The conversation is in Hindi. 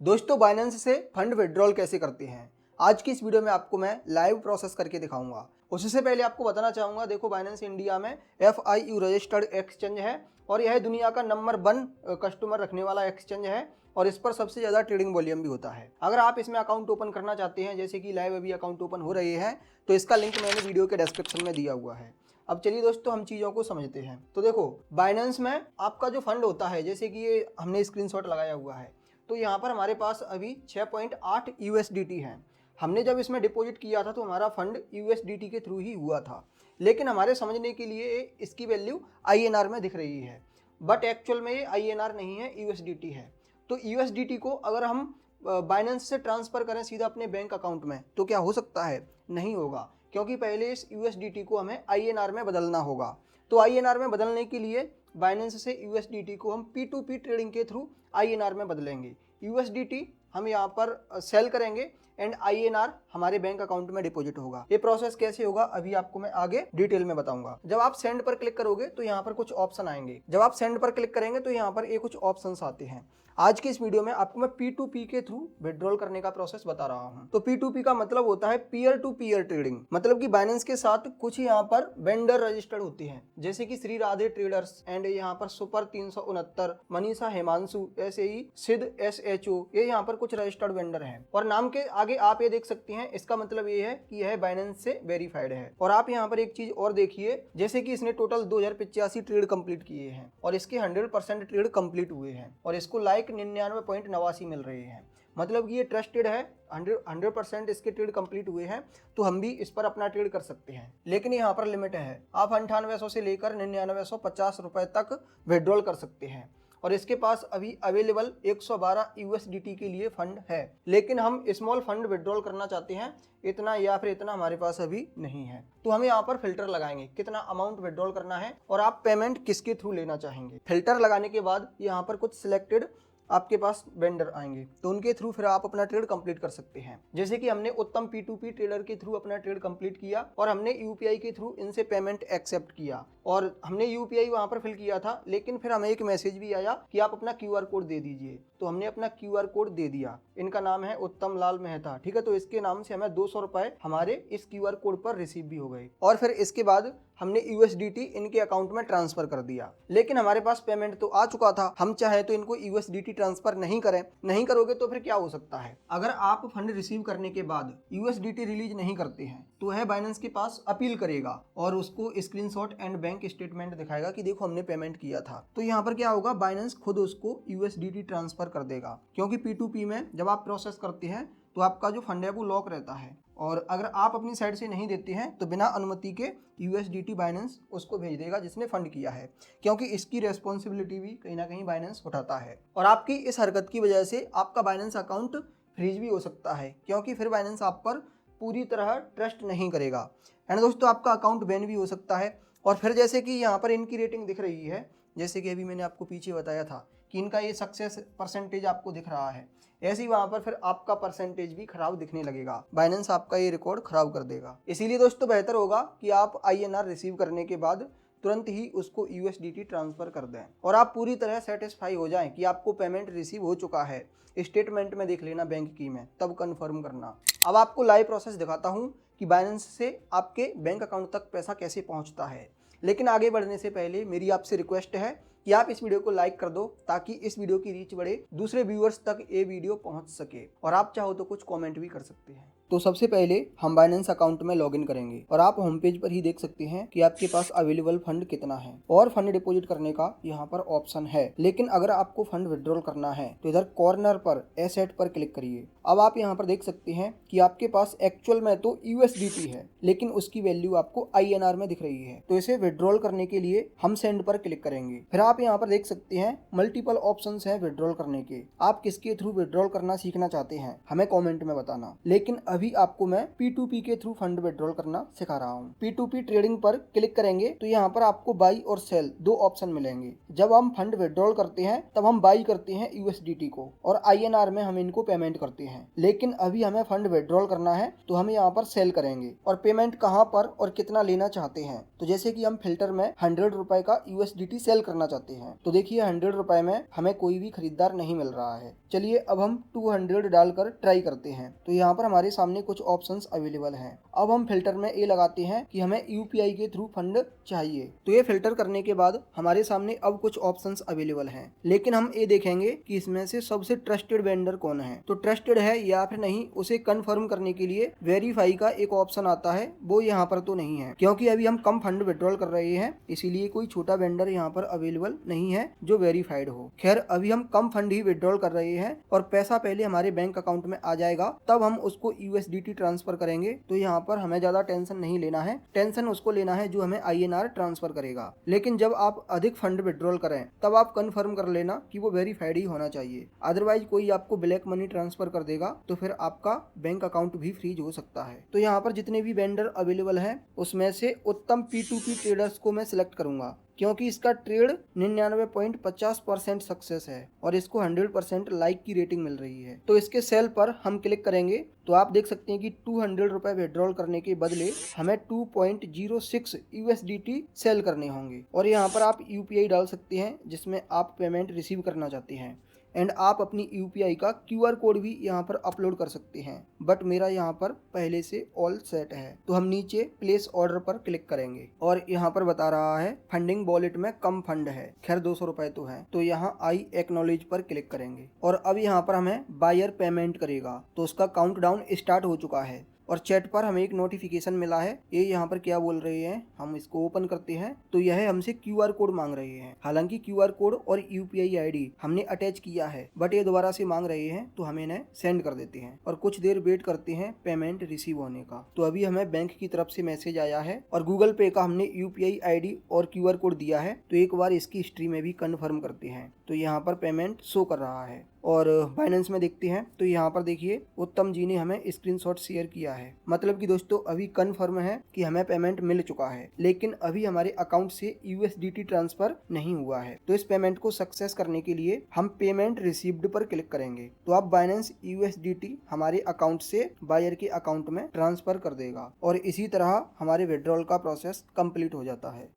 दोस्तों बाइनेंस से फंड विड्रॉल कैसे करते हैं, आज की इस वीडियो में आपको मैं लाइव प्रोसेस करके दिखाऊंगा। उससे पहले आपको बताना चाहूँगा, देखो बाइनेंस इंडिया में FIU रजिस्टर्ड एक्सचेंज है और यह दुनिया का नंबर 1 कस्टमर रखने वाला एक्सचेंज है और इस पर सबसे ज़्यादा ट्रेडिंग वॉल्यूम भी होता है। अगर आप इसमें अकाउंट ओपन करना चाहते हैं, जैसे कि लाइव अभी अकाउंट ओपन हो रहे हैं, तो इसका लिंक मैंने वीडियो के डिस्क्रिप्शन में दिया हुआ है। अब चलिए दोस्तों हम चीज़ों को समझते हैं। तो देखो बाइनेंस में आपका जो फंड होता है, जैसे कि ये हमने स्क्रीनशॉट लगाया हुआ है, तो यहाँ पर हमारे पास अभी 6.8 USDT है। हमने जब इसमें डिपॉजिट किया था तो हमारा फंड USDT के थ्रू ही हुआ था, लेकिन हमारे समझने के लिए इसकी वैल्यू INR में दिख रही है, बट एक्चुअल में ये INR नहीं है, USDT है। तो USDT को अगर हम बाइनेंस से ट्रांसफ़र करें सीधा अपने बैंक अकाउंट में, तो क्या हो सकता है? नहीं होगा, क्योंकि पहले इस USDT को हमें INR में बदलना होगा। तो INR में बदलने के लिए बाइनेंस से USDT को हम P2P ट्रेडिंग के थ्रू INR में बदलेंगे। USDT हम यहाँ पर सेल करेंगे एंड INR हमारे बैंक अकाउंट में डिपॉजिट होगा। ये प्रोसेस कैसे होगा अभी आपको मैं आगे डिटेल में बताऊंगा। जब आप सेंड पर क्लिक करोगे तो यहाँ पर कुछ ऑप्शन आएंगे। जब आप सेंड पर क्लिक करेंगे तो यहाँ पर ये कुछ ऑप्शंस आते हैं। आज की इस वीडियो में आपको मैं P2P के थ्रू विड्रॉल करने का प्रोसेस बता रहा हूँ। तो P2P का मतलब होता है पीयर टू पीयर ट्रेडिंग, मतलब कि बाइनेंस के साथ कुछ यहाँ पर वेंडर रजिस्टर्ड होते हैं, जैसे कि श्री राधे ट्रेडर्स एंड यहाँ पर सुपर 369, मनीषा हेमांशु, ऐसे ही सिद्ध SHO, ये यहाँ पर कुछ रजिस्टर्ड वेंडर हैं। और नाम के आगे आप ये देख सकते हैं, इसका मतलब ये है कि यह बाइनेंस से वेरीफाइड है। और आप यहाँ पर एक चीज और देखिए, जैसे कि इसने टोटल 2085 ट्रेड कंप्लीट किए हैं और इसके 100% ट्रेड कंप्लीट हुए हैं और इसको लाइक 99.89 मिल रहे हैं, मतलब कि ये ट्रस्टेड है। 100% इसके ट्रेड कंप्लीट हुए हैं, तो हम भी इस पर अपना ट्रेड कर सकते हैं। लेकिन यहाँ पर लिमिट है, आप 9800 से लेकर 9950 रुपए तक विड्रॉल कर सकते हैं और इसके पास अभी अवेलेबल 112 USDT के लिए फंड है। लेकिन हम स्मॉल फंड विड्रॉल करना चाहते हैं, इतना या फिर इतना हमारे पास अभी नहीं है, तो हमें यहाँ पर फिल्टर लगाएंगे कितना अमाउंट विड्रॉल करना है और आप पेमेंट किसके थ्रू लेना चाहेंगे। फिल्टर लगाने के बाद यहाँ पर कुछ सिलेक्टेड आपके पास वेंडर आएंगे, तो उनके थ्रू फिर आप अपना ट्रेड कंप्लीट कर सकते हैं। जैसे कि हमने उत्तम P2P ट्रेडर के थ्रू अपना ट्रेड कंप्लीट किया और हमने UPI के थ्रू इनसे पेमेंट एक्सेप्ट किया और हमने UPI वहां पर फिल किया था, लेकिन फिर हमें एक मैसेज भी आया कि आप अपना QR कोड दे दीजिए। तो हमने अपना QR कोड दे दिया। इनका नाम है उत्तम लाल मेहता, ठीक है। तो इसके नाम से हमें 200 रुपए हमारे इस QR कोड पर रिसीव भी हो गए और फिर इसके बाद हमने USDT इनके अकाउंट में ट्रांसफर कर दिया। लेकिन हमारे पास पेमेंट तो आ चुका था, हम चाहे तो इनको USDT ट्रांसफर नहीं करोगे तो फिर क्या हो सकता है? अगर आप फंड रिसीव करने के बाद USDT रिलीज नहीं करते हैं तो वह बाइनेंस के पास अपील करेगा और उसको स्क्रीनशॉट एंड बैंक स्टेटमेंट दिखाएगा कि देखो हमने पेमेंट किया था। तो यहाँ पर क्या होगा, बाइनेंस खुद उसको USDT ट्रांसफर कर देगा, क्योंकि P2P में जब आप प्रोसेस करते हैं तो आपका जो फंड है वो लॉक रहता है और अगर आप अपनी साइड से नहीं देते हैं तो बिना अनुमति के USDT बाइनेंस उसको भेज देगा जिसने फंड किया है, क्योंकि इसकी रेस्पॉन्सिबिलिटी भी कहीं ना कहीं बाइनेंस उठाता है। और आपकी इस हरकत की वजह से आपका बाइनेंस अकाउंट फ्रीज भी हो सकता है, क्योंकि फिर बाइनेंस आप पर पूरी तरह ट्रस्ट नहीं करेगा एंड दोस्तों आपका अकाउंट बैन भी हो सकता है। और फिर जैसे कि यहाँ पर इनकी रेटिंग दिख रही है, जैसे कि अभी मैंने आपको पीछे बताया था कि इनका ये सक्सेस परसेंटेज आपको दिख रहा है, ऐसे ही वहाँ पर फिर आपका परसेंटेज भी खराब दिखने लगेगा। बाइनेंस आपका ये रिकॉर्ड खराब कर देगा। इसीलिए दोस्तों बेहतर होगा कि आप INR रिसीव करने के बाद तुरंत ही उसको USDT ट्रांसफर कर दें और आप पूरी तरह सेटिस्फाई हो जाएं कि आपको पेमेंट रिसीव हो चुका है। स्टेटमेंट में देख लेना बैंक की में, तब कंफर्म करना। अब आपको लाइव प्रोसेस दिखाता हूं कि बाइनेंस से आपके बैंक अकाउंट तक पैसा कैसे पहुंचता है। लेकिन आगे बढ़ने से पहले मेरी आपसे रिक्वेस्ट है कि आप इस वीडियो को लाइक कर दो, ताकि इस वीडियो की रीच बढ़े, दूसरे व्यूअर्स तक ये वीडियो पहुंच सके। और आप चाहो तो कुछ कमेंट भी कर सकते हैं। तो सबसे पहले हम बाइनेंस अकाउंट में लॉगिन करेंगे और आप होम पेज पर ही देख सकते हैं कि आपके पास अवेलेबल फंड कितना है और फंड डिपॉजिट करने का यहाँ पर ऑप्शन है। लेकिन अगर आपको फंड विड्रॉल करना है तो इधर कॉर्नर पर एसेट पर क्लिक करिए। अब आप यहाँ पर देख सकते हैं कि आपके पास एक्चुअल में तो USDT है, लेकिन उसकी वैल्यू आपको INR में दिख रही है। तो इसे विड्रॉल करने के लिए हम सेंड पर क्लिक करेंगे। फिर आप यहाँ पर देख सकते हैं मल्टीपल ऑप्शंस हैं विड्रॉल करने के। आप किसके थ्रू विड्रॉल करना सीखना चाहते हैं हमें कमेंट में बताना। लेकिन अभी आपको मैं P2P के थ्रू फंड विड्रॉल करना सिखा रहा हूँ। P2P ट्रेडिंग पर क्लिक करेंगे तो यहाँ पर आपको बाई और सेल दो ऑप्शन मिलेंगे। जब हम फंड विड्रॉल करते हैं तब हम बाई करते हैं USDT को और INR में हम इनको पेमेंट करते हैं। लेकिन अभी हमें फंड विड्रॉल करना है तो हम यहाँ पर सेल करेंगे। और पेमेंट कहाँ पर और कितना लेना चाहते हैं, तो जैसे कि हम फिल्टर में 100 रुपए का USDT सेल करना चाहते हैं, तो देखिए 100 रुपए में हमें कोई भी खरीदार नहीं मिल रहा है। चलिए अब हम 200 डालकर ट्राई करते हैं। तो यहाँ पर हमारे सामने कुछ ऑप्शंस अवेलेबल हैं। अब हम फिल्टर में ये लगाते हैं कि हमें यूपीआई के थ्रू फंड चाहिए। तो ये फिल्टर करने के बाद हमारे सामने अब कुछ ऑप्शंस अवेलेबल हैं, लेकिन हम ये देखेंगे कि इसमें से सबसे ट्रस्टेड वेंडर कौन है। तो ट्रस्टेड है या फिर नहीं, उसे कंफर्म करने के लिए वेरीफाई का एक ऑप्शन आता है, वो यहाँ पर तो नहीं है, क्योंकि अभी हम कम फंड विड्रॉल कर रहे हैं, इसीलिए कोई छोटा वेंडर यहाँ पर अवेलेबल नहीं है जो वेरीफाइड हो। खैर, अभी हम कम फंड ही विड्रॉल कर रहे हैं और पैसा पहले हमारे बैंक अकाउंट में आ जाएगा, तब हम उसको यूएसडीटी ट्रांसफर करेंगे। तो यहाँ पर हमें ज्यादा टेंशन नहीं लेना है, टेंशन उसको लेना है जो हमें आईएनआर ट्रांसफर करेगा। लेकिन जब आप अधिक फंड विड्रॉल करें तब आप कंफर्म कर लेना कि वो वेरीफाइड ही होना चाहिए, अदरवाइज कोई आपको ब्लैक मनी ट्रांसफर कर देगा तो फिर आपका बैंक अकाउंट भी फ्रीज हो सकता है। तो यहाँ पर जितने भी वेंडर अवेलेबल हैं उसमें से उत्तम P2P ट्रेडर्स को मैं सिलेक्ट करूंगा, क्योंकि इसका ट्रेड 99.50% सक्सेस है और इसको 100% लाइक की रेटिंग मिल रही है। तो इसके सेल पर हम क्लिक करेंगे तो आप देख सकते हैं कि 200 रुपए विड्रॉल करने के बदले हमें 2.06 USDT सेल करने होंगे। और यहाँ पर आप यूपीआई डाल सकते हैं जिसमें आप पेमेंट रिसीव करना चाहते हैं, एंड आप अपनी यूपीआई का QR कोड भी यहाँ पर अपलोड कर सकते हैं, बट मेरा यहाँ पर पहले से ऑल सेट है। तो हम नीचे प्लेस ऑर्डर पर क्लिक करेंगे और यहाँ पर बता रहा है फंडिंग वॉलेट में कम फंड है, खैर 200 रुपए तो है। तो यहाँ आई एक्नॉलेज पर क्लिक करेंगे और अब यहाँ पर हमें बायर पेमेंट करेगा, तो उसका काउंटडाउन स्टार्ट हो चुका है और चैट पर हमें एक नोटिफिकेशन मिला है। ये यहाँ पर क्या बोल रहे हैं, हम इसको ओपन करते हैं तो यह हमसे QR कोड मांग रहे हैं। हालांकि QR कोड और यूपीआई आईडी हमने अटैच किया है, बट ये दोबारा से मांग रहे हैं, तो हम इन्हें सेंड कर देते हैं और कुछ देर वेट करते हैं पेमेंट रिसीव होने का। तो अभी हमें बैंक की तरफ से मैसेज आया है और गूगल पे का हमने यूपीआई आईडी और QR कोड दिया है। तो एक बार इसकी हिस्ट्री में भी कन्फर्म करते हैं। तो यहाँ पर पेमेंट शो कर रहा है और बाइनेंस में देखते हैं तो यहाँ पर देखिए उत्तम जी ने हमें स्क्रीनशॉट शेयर किया है। मतलब कि दोस्तों अभी कन्फर्म है कि हमें पेमेंट मिल चुका है, लेकिन अभी हमारे अकाउंट से यूएसडीटी ट्रांसफर नहीं हुआ है। तो इस पेमेंट को सक्सेस करने के लिए हम पेमेंट रिसीव्ड पर क्लिक करेंगे तो अब बाइनेंस यूएसडीटी हमारे अकाउंट से बायर के अकाउंट में ट्रांसफर कर देगा और इसी तरह हमारे विड्रॉल का प्रोसेस कंप्लीट हो जाता है।